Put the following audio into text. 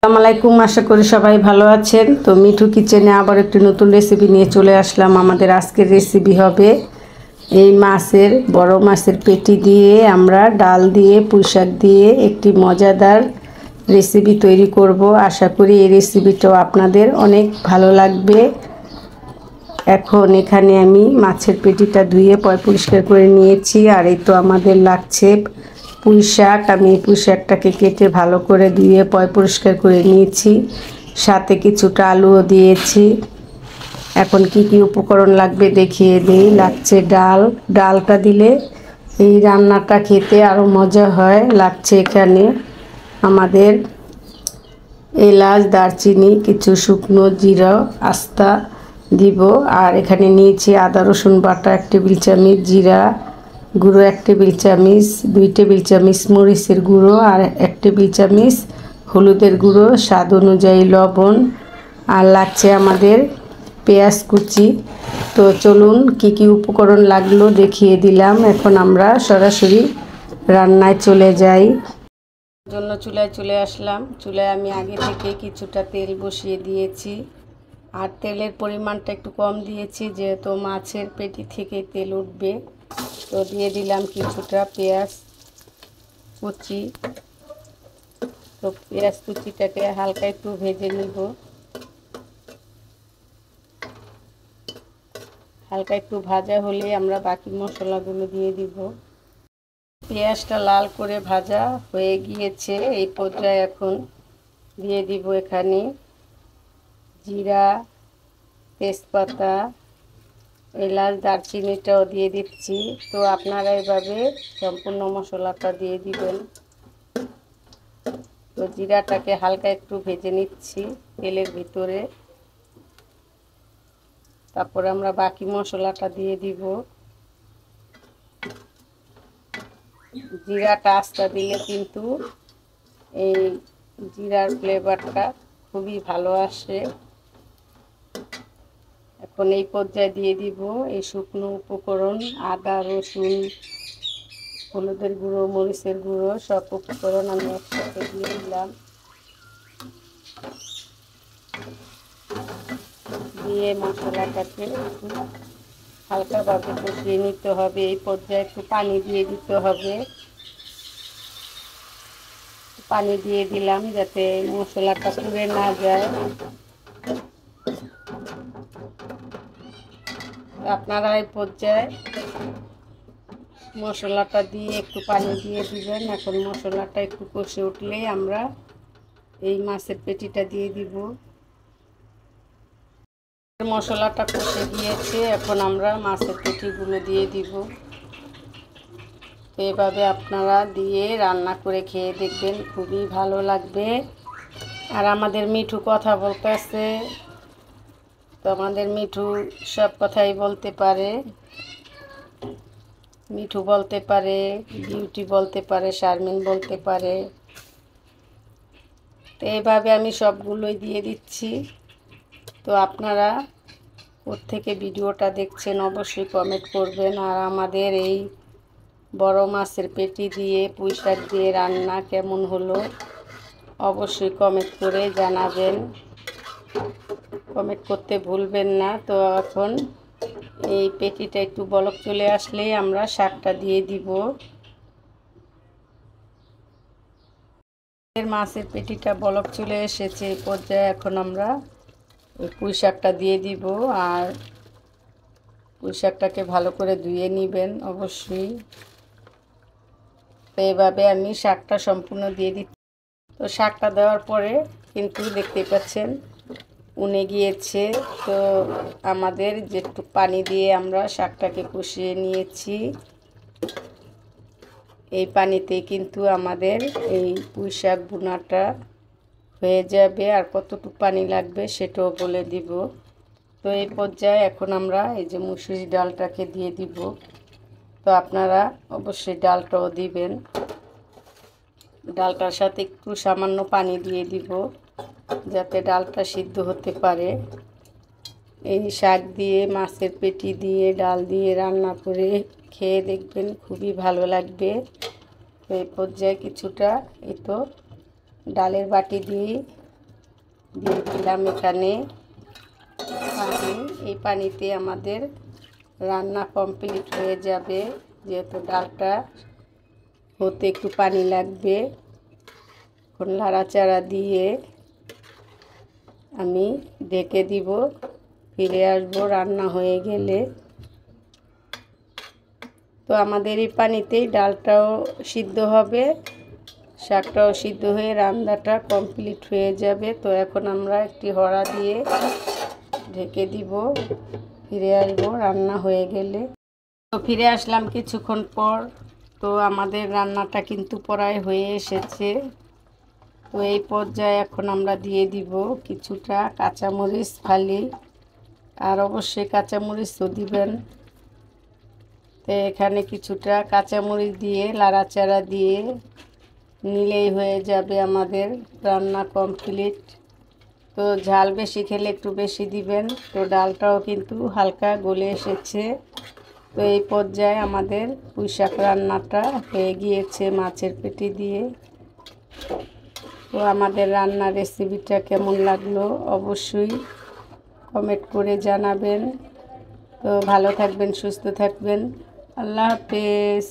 আসসালামু আলাইকুম, আশা করি সবাই ভালো আছেন। তো মিঠু কিচেনে আবার একটি নতুন রেসিপি নিয়ে চলে আসলাম। আমাদের আজকের রেসিপি হবে এই বড় মাছের পেটি দিয়ে আমরা ডাল দিয়ে পুঁইশাক দিয়ে একটি মজাদার রেসিপি তৈরি করব। আশা করি এই রেসিপিটাও আপনাদের অনেক ভালো লাগবে। এখন এখানে আমি মাছের পেটিটা ধুয়ে পরিষ্কার করে নিয়েছি। আর এই তো আমাদের লাগছে পুঁই শাক। আমি পুঁই শাকটাকে কেটে ভালো করে ধুয়ে পরিষ্কার করে নিয়েছি, সাথে কিছুটা আলুও দিয়েছি। এখন কি কি উপকরণ লাগবে দেখিয়ে দিই। লাগছে ডালটা দিলে এই রান্নাটা খেতে আরও মজা হয়। লাগছে এখানে আমাদের এলাচ, দারচিনি, কিছু শুকনো জিরা আস্তা দিব। আর এখানে নিয়েছি আদা রসুন বাটা 1 টেবিল চামচ, জিরা গুঁড়ো 1 টেবিল চামচ, 2 টেবিল চামচ মরিচের গুঁড়ো, আর 1 টেবিল চামচ হলুদের গুঁড়ো, স্বাদ অনুযায়ী লবণ। আর লাগছে আমাদের পেঁয়াজ কুচি। তো চলুন কি কি উপকরণ লাগলো দেখিয়ে দিলাম। এখন আমরা সরাসরি রান্নায় চলে যাই। জন্য চুলায় চলে আসলাম। চুলায় আমি আগে থেকে কিছুটা তেল বসিয়ে দিয়েছি। আর তেলের পরিমাণটা একটু কম দিয়েছি, যেহেতু মাছের পেটি থেকে তেল উঠবে। তো দিয়ে দিলাম কিছুটা পেঁয়াজ কুচি। তো পেঁয়াজ কুচিটাকে হালকা একটু ভেজে নিব। হালকা একটু ভাজা হলে আমরা বাকি মশলাগুলো দিয়ে দিব। পেঁয়াজটা লাল করে ভাজা হয়ে গিয়েছে। এই পর্যায়ে এখন দিয়ে দিব এখানে জিরা, তেজপাতা, এলাচ, দারচিনিটাও দিয়ে দিচ্ছি। তো আপনারা এভাবে সম্পূর্ণ মশলাটা দিয়ে দিবেন। তো জিরাটাকে হালকা একটু ভেজে নিচ্ছি তেলের ভিতরে। তারপর আমরা বাকি মশলাটা দিয়ে দিব। জিরাটা আস্তে দিলে কিন্তু এই জিরার ফ্লেভারটা খুবই ভালো আসে। এখন এই পর্যায়ে দিয়ে দিব এই শুকনো উপকরণ আদা, রসুন, হলুদের গুঁড়ো, মরিচের গুঁড়ো, সব উপকরণ আমি একসাথে দিয়ে দিলাম। দিয়ে মশলাটাকে একটু হালকাভাবে কষিয়ে নিতে হবে। এই পর্যায়ে একটু পানি দিয়ে দিতে হবে। পানি দিয়ে দিলাম যাতে মশলাটা পুড়ে না যায়। আপনারা এই পর্যায়ে মশলাটা দিয়ে একটু পানি দিয়ে দিবেন। এখন মশলাটা একটু কষে উঠলেই আমরা এই মাছের পেটিটা দিয়ে দিব। মশলাটা কষে গিয়েছে, এখন আমরা মাছের পেটিগুলো দিয়ে দিব। এভাবে আপনারা দিয়ে রান্না করে খেয়ে দেখবেন, খুবই ভালো লাগবে। আর আমাদের মিঠু কথা বলতেছে। তো আমাদের মিঠু সব কথাই বলতে পারে। মিঠু বলতে পারে, বিউটি বলতে পারে, শারমিন বলতে পারে। তো এইভাবে আমি সবগুলোই দিয়ে দিচ্ছি। তো আপনারা কোত্থেকে ভিডিওটা দেখছেন অবশ্যই কমেন্ট করবেন। আর আমাদের এই বড় মাছের পেটি দিয়ে পুঁই শাক দিয়ে রান্না কেমন হলো অবশ্যই কমেন্ট করে জানাবেন। কমেন্ট করতে ভুলবেন না। তো এখন এই পেটিটা একটু বলক চলে আসলেই আমরা শাকটা দিয়ে দিব। মাছের পেটিটা বলক চলে এসেছে। এই পর্যায়ে এখন আমরা ওই পুঁই শাকটা দিয়ে দিব। আর পুঁই শাকটাকে ভালো করে ধুয়ে নেবেন অবশ্যই। তো এইভাবে আমি শাকটা সম্পূর্ণ দিয়ে দিচ্ছি। তো শাকটা দেওয়ার পরে কিন্তু দেখতে পাচ্ছেন উনে গিয়েছে। তো আমাদের যেটুকু পানি দিয়ে আমরা শাকটাকে কষিয়ে নিয়েছি, এই পানিতেই কিন্তু আমাদের এই পুঁই শাক ভুনাটা হয়ে যাবে। আর কতটুকু পানি লাগবে সেটাও বলে দিব। তো এই পর্যায়ে এখন আমরা এই যে মুসুরি ডালটাকে দিয়ে দিব। তো আপনারা অবশ্যই ডালটাও দিবেন। ডালটার সাথে একটু সামান্য পানি দিয়ে দিব যাতে ডালটা সিদ্ধ হতে পারে। এই শাক দিয়ে, মাছের পেটি দিয়ে, ডাল দিয়ে রান্না করে খেয়ে দেখবেন, খুবই ভালো লাগবে। তো এই পর্যায়ে কিছুটা এই তো ডালের বাটি দিয়ে দিয়ে দিলাম এখানে পানি। এই পানিতে আমাদের রান্না কমপ্লিট হয়ে যাবে, যেহেতু ডালটা হতে একটু পানি লাগবে। এখন নাড়াচাড়া দিয়ে আমি ঢেকে দিব, ফিরে আসবো রান্না হয়ে গেলে। তো আমাদের এই পানিতেই ডালটাও সিদ্ধ হবে, শাকটাও সিদ্ধ হয়ে রান্নাটা কমপ্লিট হয়ে যাবে। তো এখন আমরা একটি হড়া দিয়ে ঢেকে দিব, ফিরে আসবো রান্না হয়ে গেলে। তো ফিরে আসলাম কিছুক্ষণ পর। তো আমাদের রান্নাটা কিন্তু প্রায় হয়ে এসেছে। তো এই পর্যায়ে এখন আমরা দিয়ে দিব কিছুটা কাঁচামরিচ ফালি, আর অবশ্যই কাঁচামরিচও দিবেন। তো এখানে কিছুটা কাঁচামরিচ দিয়ে নাড়াচাড়া দিয়ে নিলেই হয়ে যাবে আমাদের রান্না কমপ্লিট। তো ঝাল বেশি খেলে একটু বেশি দিবেন। তো ডালটাও কিন্তু হালকা গলে এসেছে। তো এই পর্যায়ে আমাদের পুঁই শাক রান্নাটা হয়ে গিয়েছে মাছের পেটি দিয়ে। তো আমাদের রান্নার রেসিপিটা কেমন লাগলো অবশ্যই কমেন্ট করে জানাবেন। তো ভালো থাকবেন, সুস্থ থাকবেন। আল্লাহ হাফেজ।